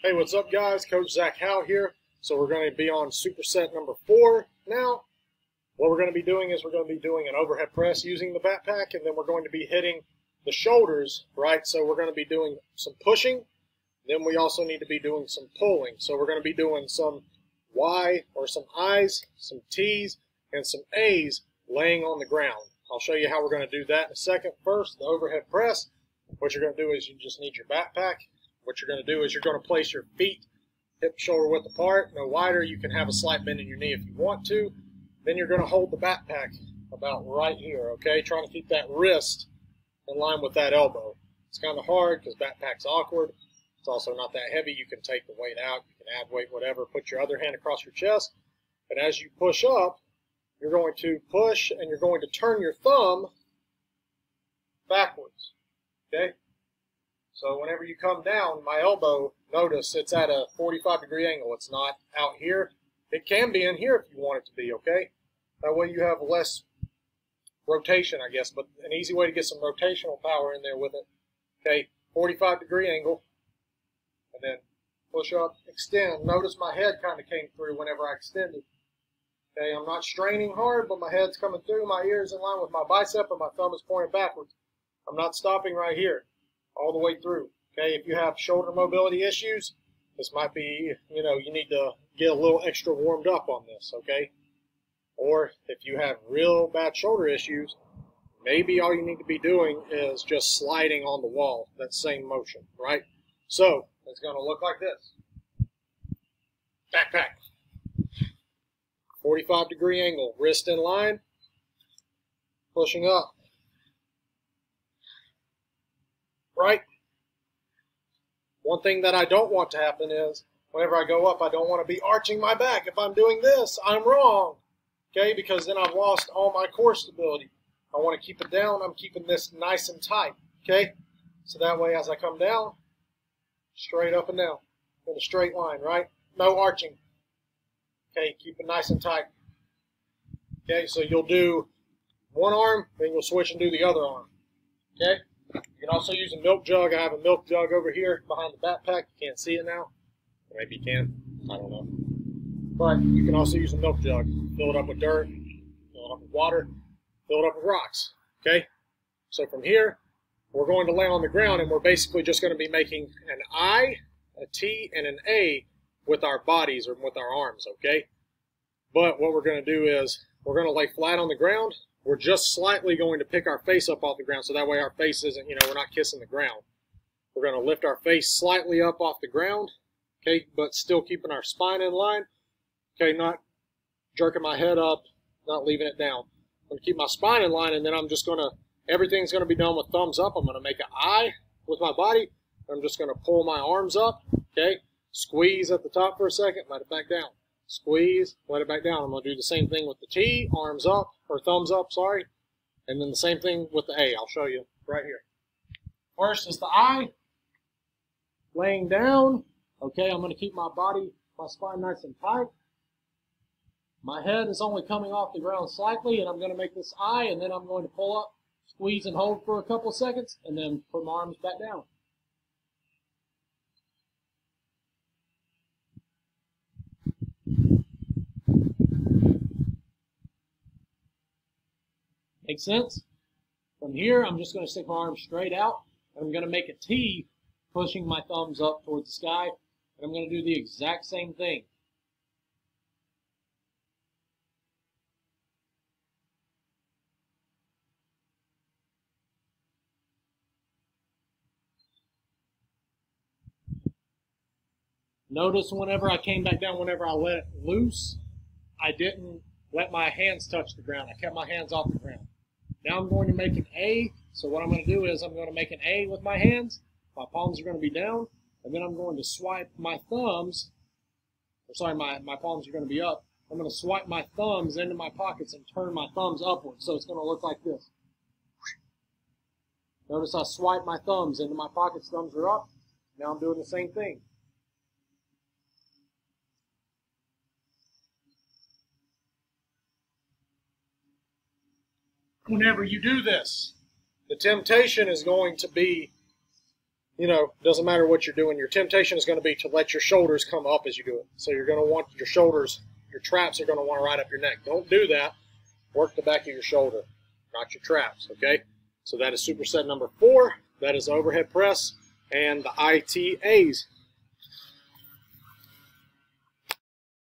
Hey, what's up, guys? Coach Zach Howe here. So we're going to be on superset number 4 now. What we're going to be doing is we're going to be doing an overhead press using the backpack, and then we're going to be hitting the shoulders, right? So we're going to be doing some pushing. Then we also need to be doing some pulling. So we're going to be doing some Y or some I's, some T's, and some A's laying on the ground. I'll show you how we're going to do that in a second. First, the overhead press. What you're going to do is you just need your backpack. What you're going to do is you're going to place your feet hip shoulder width apart, no wider. You can have a slight bend in your knee if you want to. Then you're going to hold the backpack about right here, okay? Trying to keep that wrist in line with that elbow. It's kind of hard because backpack's awkward. It's also not that heavy. You can take the weight out. You can add weight, whatever. Put your other hand across your chest. And as you push up, you're going to push and you're going to turn your thumb backwards, okay? So whenever you come down, my elbow, notice it's at a 45-degree angle. It's not out here. It can be in here if you want it to be, okay? That way you have less rotation, I guess, but an easy way to get some rotational power in there with it. Okay, 45-degree angle, and then push up, extend. Notice my head kind of came through whenever I extended. Okay, I'm not straining hard, but my head's coming through. My ear's in line with my bicep, and my thumb is pointed backwards. I'm not stopping right here. All the way through. Okay, if you have shoulder mobility issues, this might be, you need to get a little extra warmed up on this, okay? Or if you have real bad shoulder issues, maybe all you need to be doing is just sliding on the wall, that same motion, right? So, it's going to look like this. Backpack. 45-degree angle, wrist in line, pushing up. Right? One thing that I don't want to happen is whenever I go up, I don't want to be arching my back. If I'm doing this, I'm wrong. Okay? Because then I've lost all my core stability. I want to keep it down. I'm keeping this nice and tight. Okay? So that way as I come down, straight up and down in a straight line, right? No arching. Okay? Keep it nice and tight. Okay? So you'll do one arm, then you'll switch and do the other arm. Okay? You can also use a milk jug. I have a milk jug over here behind the backpack. You can't see it now. Maybe you can. I don't know. But you can also use a milk jug. Fill it up with dirt, fill it up with water, fill it up with rocks. Okay? So from here, we're going to lay on the ground, and we're basically just going to be making an I, a T, and an A with our bodies or with our arms. Okay? But what we're going to do is we're going to lay flat on the ground. We're just slightly going to pick our face up off the ground, so that way our face isn't, we're not kissing the ground. We're going to lift our face slightly up off the ground, okay, but still keeping our spine in line, okay, not jerking my head up, not leaving it down. I'm going to keep my spine in line, and then I'm just going to, everything's going to be done with thumbs up. I'm going to make an I with my body. I'm just going to pull my arms up, okay, squeeze at the top for a second, let it back down. Squeeze, let it back down. I'm going to do the same thing with the T, arms up, or thumbs up, sorry. And then the same thing with the A. I'll show you right here. First is the I, laying down. Okay, I'm going to keep my body, my spine nice and tight. My head is only coming off the ground slightly, and I'm going to make this I, and then I'm going to pull up, squeeze and hold for a couple seconds, and then put my arms back down. Make sense? From here, I'm just going to stick my arms straight out, and I'm going to make a T, pushing my thumbs up towards the sky, and I'm going to do the exact same thing. Notice whenever I came back down, whenever I let it loose, I didn't let my hands touch the ground. I kept my hands off the ground. Now I'm going to make an A. So what I'm going to do is I'm going to make an A with my hands. My palms are going to be down. And then I'm going to swipe my thumbs. Or sorry, my palms are going to be up. I'm going to swipe my thumbs into my pockets and turn my thumbs upwards. So it's going to look like this. Notice I swipe my thumbs into my pockets. Thumbs are up. Now I'm doing the same thing. Whenever you do this, the temptation is going to be doesn't matter what you're doing. Your temptation is going to be to let your shoulders come up as you do it. So you're going to want your shoulders, your traps are going to want to ride up your neck. Don't do that. Work the back of your shoulder, not your traps, okay? So that is superset number 4. That is overhead press and the ITAs.